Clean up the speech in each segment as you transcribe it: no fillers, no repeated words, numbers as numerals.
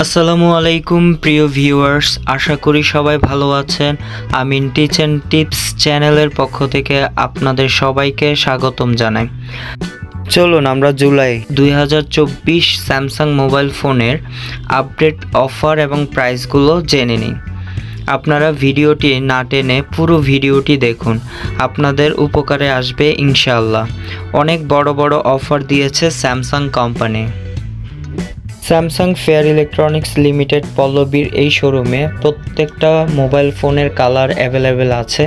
আসসালামু আলাইকুম প্রিয় ভিউয়ার্স, আশা করি সবাই ভালো আছেন। আমিন টিচ অ্যান্ড টিপস চ্যানেলের পক্ষ থেকে আপনাদের সবাইকে স্বাগতম জানাই। চলুন আমরা জুলাই 2024 স্যামসাং মোবাইল ফোনের আপডেট অফার এবং প্রাইসগুলো জেনে নিই। আপনারা ভিডিওটি না টেনে পুরো ভিডিওটি দেখুন, আপনাদের উপকারে আসবে ইনশাআল্লাহ। অনেক বড় বড় অফার দিয়েছে Samsung company. Samsung Fair Electronics Limited পল্লবীর এই শোরুমে প্রত্যেকটা মোবাইল ফোনের কালার অ্যাভেলেবেল আছে।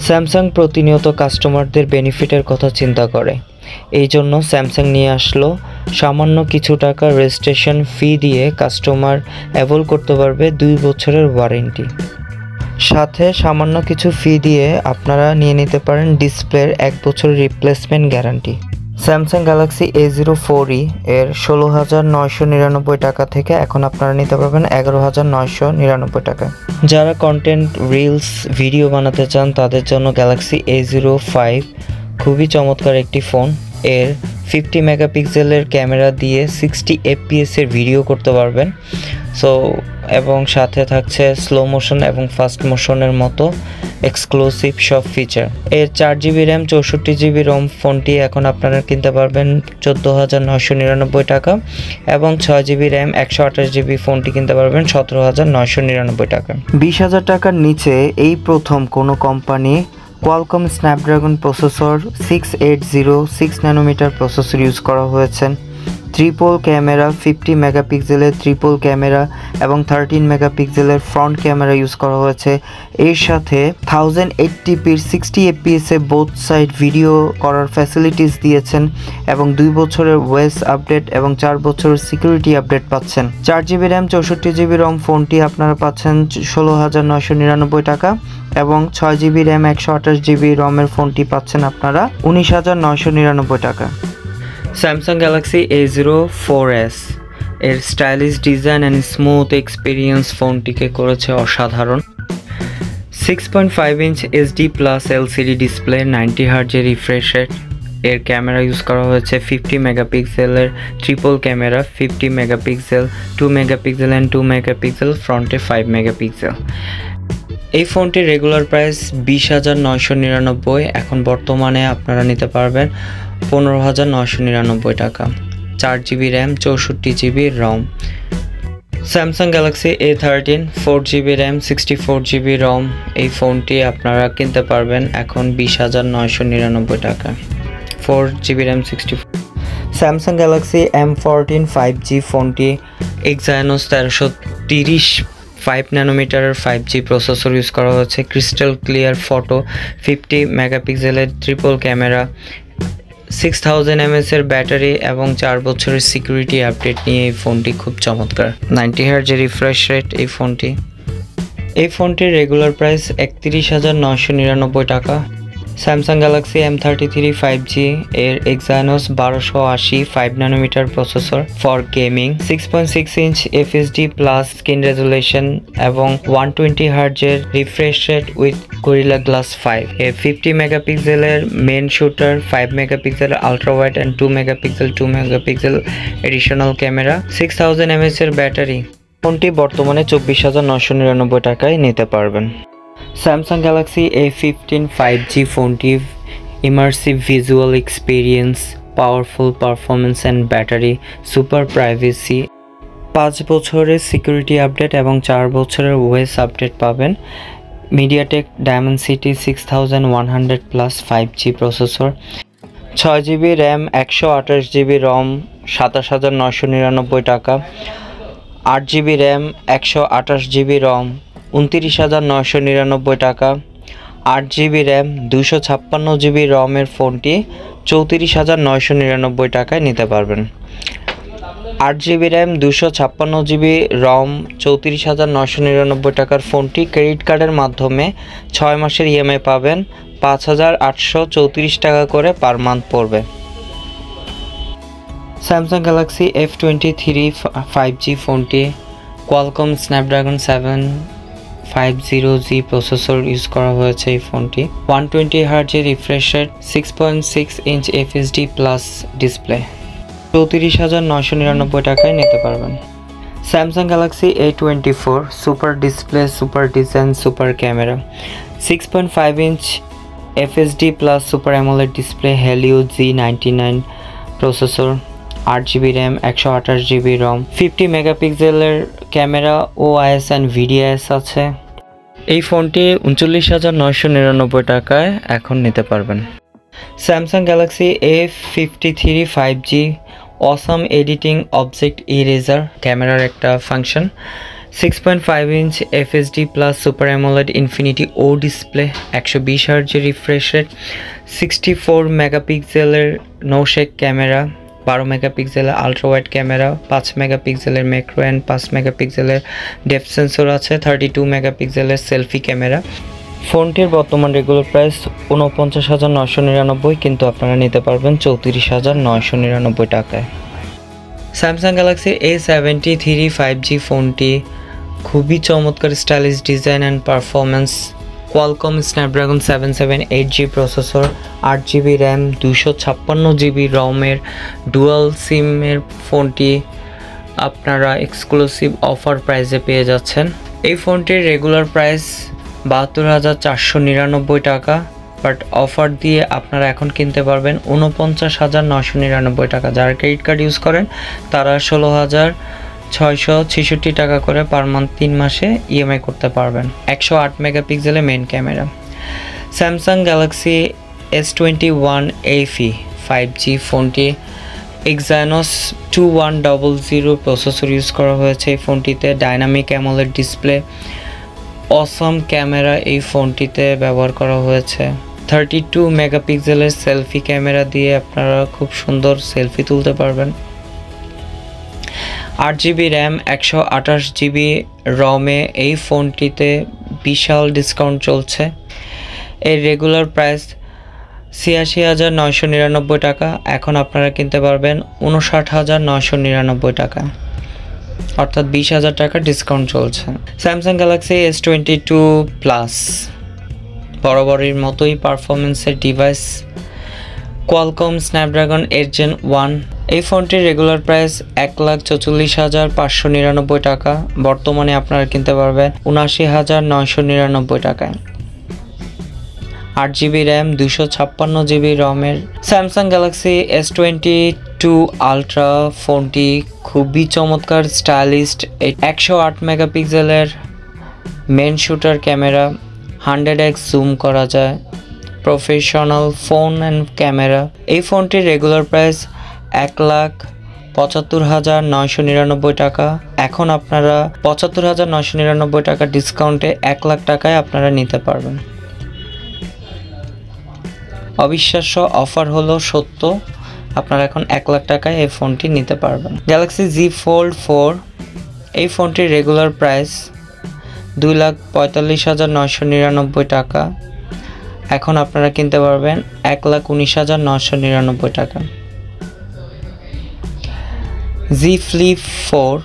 স্যামসাং প্রতিনিয়ত কাস্টমারদের বেনিফিটের কথা চিন্তা করে, এই জন্য স্যামসাং নিয়ে আসলো সামান্য কিছু টাকা রেজিস্ট্রেশন ফি দিয়ে কাস্টমার অ্যাভেল করতে পারবে 2 বছরের ওয়ারেন্টি। সাথে সামান্য কিছু ফি দিয়ে আপনারা নিয়ে নিতে পারেন ডিসপ্লের 1 বছরের replacement guarantee. Samsung Galaxy A04e এর 16,999 টাকা থেকে এখন আপনারা নিতে পারবেন 11,999 টাকায়। যারা কন্টেন্ট রিলস ভিডিও বানাতে চান তাদের জন্য গ্যালাক্সি A05 খুবই চমৎকার একটি ফোন। এর 50 মেগাপিক্সেলের ক্যামেরা দিয়ে 60 fps এর ভিডিও করতে পারবেন। এবং সাথে থাকছে স্লো মোশন এবং ফাস্ট মোশনের মতো এক্সক্লুসিভ সব ফিচার। এর 4GB র্যাম 64GB রম ফোনটি এখন আপনারা কিনতে পারবেন 14,999 টাকা এবং 6GB র্যাম 128GB ফোনটি কিনতে পারবেন 17,999 টাকা। 20,000 টাকার নিচে এই প্রথম কোনো company Qualcomm Snapdragon processor 6 nanometre processor use করা হয়েছে। ট্রিপল ক্যামেরা 50 মেগাপিক্সেলের ট্রিপল ক্যামেরা এবং 13 মেগাপিক্সেলের ফ্রন্ট ক্যামেরা ইউজ করা হয়েছে। এর সাথে 1080p 60 fps এ বোথ সাইড ভিডিও করার ফ্যাসিলিটিস দিয়েছেন এবং 2 বছরের ওয়েস আপডেট এবং 4 বছরের সিকিউরিটি আপডেট পাচ্ছেন। 4GB র্যাম 64GB রম ফোনটি আপনারা পাচ্ছেন 16,999 টাকা এবং 6GB র্যাম 128GB রমের ফোনটি পাচ্ছেন আপনারা 19,999 টাকা। স্যামসাং গ্যালাক্সি A04s এর stylish design and smooth experience ফোনটিকে করেছে অসাধারণ। 6.5 ইঞ্চ HD+ LCD ডিসপ্লে, 90 হার্জের রিফ্রেশ রেট। এর ক্যামেরা ইউজ করা হয়েছে 50 মেগাপিক্সেলের triple camera, 50 megapixel, 2 megapixel and 2 megapixel, ফ্রন্টে 5 মেগাপিক্সেল। এই ফোনটির রেগুলার প্রাইস 20,999, এখন বর্তমানে আপনারা নিতে পারবেন 15,999 টাকা। 4GB RAM 64GB ROM. Samsung Galaxy A13 4GB RAM 64GB ROM, এই ফোনটি আপনারা কিনতে পারবেন এখন 20,999 টাকা। 4GB RAM 64। Samsung Galaxy M14 5G ফোনটি Exynos 1330 5 ন্যানোমিটারের 5G প্রসেসর ইউজ করা হয়েছে। ক্রিস্টাল ক্লিয়ার ফটো, 50 মেগাপিক্সেলের ট্রিপল ক্যামেরা, 6000 mAh এর ব্যাটারি এবং 4 বছরের সিকিউরিটি আপডেট নিয়ে এই ফোনটি খুব চমৎকার। 90 হার্জের রিফ্রেশ রেট এই ফোনটির রেগুলার প্রাইস 31,999 টাকা। স্যামসাং গ্যালাক্সি M33 5G এর Exynos 1280 5 nanometre processor for gaming, 6.6 inch FHD+ screen resolution এবং 120 হার্জের refresh rate with Gorilla Glass 5। এর 50 মেগাপিক্সেলের main shooter, 5 megapixel ultra wide and 2 megapixel additional camera, 6000 mAh এর battery. ফোনটি বর্তমানে 24,999 টাকায় নিতে পারবেন। স্যামসাং গ্যালাক্সি A15 5G ফোনটি immersive visual experience, powerful performance and battery, super privacy, 5 বছরের সিকিউরিটি আপডেট এবং 4 বছরের ওয়েস আপডেট পাবেন। MediaTek Dimensity 6100+ 5G processor, 6GB RAM 128GB রম 27,999 টাকা। 8GB র্যাম 128GB রম 29,999 টাকা। 8GB র্যাম 256GB রমের ফোনটি 34,999 টাকায় নিতে পারবেন। 8GB র্যাম 256GB রম 34,999 টাকার ফোনটি ক্রেডিট কার্ডের মাধ্যমে 6 মাসের EMI পাবেন, 5,834 টাকা করে পার মান্থ পড়বে। স্যামসাং গ্যালাক্সি F23 5G ফোনটি Qualcomm Snapdragon 750G processor use করা হয়েছে। এই ফোনটি 120 হার্জের refresh rate, 6.6 inch FHD+ display, 34,999 টাকায় নিতে পারবেন। Samsung Galaxy A24 Super Display, Super Design, Super Camera, 6.5-inch FSD Plus Super AMOLED Display, Helio G99 Processor, 8GB RAM, 128GB ROM, 50 মেগাপিক্সেলের camera, OIS and VDIS আছে। এই ফোনটি 39,999 টাকায় এখন নিতে পারবেন। Samsung Galaxy A53 5G Awesome Editing Object Eraser ক্যামেরার একটা function, 6.5-inch FSD Plus Super AMOLED Infinity O display, 120Hz refresh rate, 64 মেগাপিক্সেলের নো শেক ক্যামেরা, 12 মেগাপিক্সেলের আলট্রা ওয়াইড ক্যামেরা, 5 মেগাপিক্সেলের ম্যাক্রো অ্যান্ড 5 মেগাপিক্সেলের ডেপথ সেন্সর আছে, 32 মেগাপিক্সেলের সেলফি ক্যামেরা। ফোনটির বর্তমান রেগুলার প্রাইস 49,999, কিন্তু আপনারা নিতে পারবেন 34,999 টাকায়। স্যামসাং গ্যালাক্সি A73 5G ফোনটি খুবই চমৎকার stylish design and performance, Qualcomm Snapdragon 778G processor, 8GB RAM, 256GB রমের ডুয়াল সিমের ফোনটি আপনারা এক্সক্লুসিভ অফার প্রাইসে পেয়ে যাচ্ছেন। এই ফোনটির রেগুলার প্রাইস 72,499 টাকা, বাট অফার দিয়ে আপনারা এখন কিনতে পারবেন 49,999 টাকা। যারা ক্রেডিট কার্ড ইউজ করেন তারা 16,666 টাকা করে পার মান্থ 3 মাসে EMI করতে পারবেন। 108 মেগাপিক্সেলের main camera. Samsung Galaxy S21 FE 5G ফোনটি Exynos 2100 প্রসেসর ইউজ করা হয়েছে। এই ফোনটিতে ডাইনামিক অ্যামোলেড ডিসপ্লে, অসম ক্যামেরা এই ফোনটিতে ব্যবহার করা হয়েছে। 32 মেগাপিক্সেলের সেলফি ক্যামেরা দিয়ে আপনারা খুব সুন্দর সেলফি তুলতে পারবেন। 8GB র্যাম, 128GB রমে এই ফোনটিতে বিশাল ডিসকাউন্ট চলছে। এর রেগুলার প্রাইস 86,999 টাকা, এখন আপনারা কিনতে পারবেন 59,999 টাকা, অর্থাৎ 20,000 টাকা ডিসকাউন্ট চলছে। স্যামসাং গ্যালাক্সি S22 প্লাস বরাবরের মতোই পারফরমেন্সের ডিভাইস, কোয়ালকম স্ন্যাপড্রাগন 8 Gen 1। এই ফোনটির রেগুলার প্রাইস 1,44,599 টাকা, বর্তমানে আপনারা কিনতে পারবেন 79,999 টাকায়। 8GB র্যাম, 256GB রমের স্যামসাং গ্যালাক্সি S22 আলট্রা ফোনটি খুবই চমৎকার স্টাইলিস্ট। 108 মেগাপিক্সেলের main shooter camera, 100x zoom করা যায়, প্রফেশনাল ফোন অ্যান্ড ক্যামেরা। এই ফোনটির রেগুলার প্রাইস 1,75,999 টাকা, এখন আপনারা 75,999 টাকা ডিসকাউন্টে 1 লাখ টাকায় আপনারা নিতে পারবেন। অবিশ্বাস্য অফার হলো সত্য, আপনারা এখন 1 লাখ টাকায় এই ফোনটি নিতে পারবেন। গ্যালাক্সি Z Fold 4 এই ফোনটির রেগুলার প্রাইস 2,45,999 টাকা, এখন আপনারা কিনতে পারবেন 1,19,999 টাকা। Z Flip 4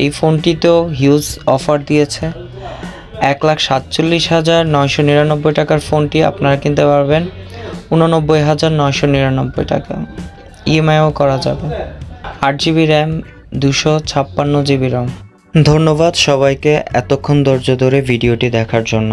এই ফোনটিতেও হিউজ অফার দিয়েছে। 1,47,999 টাকার ফোনটি আপনারা কিনতে পারবেন 89,999 টাকা, EMIও করা যাবে। 8GB র্যাম, 256GB রম। ধন্যবাদ সবাইকে এতক্ষণ ধৈর্য ধরে ভিডিওটি দেখার জন্য।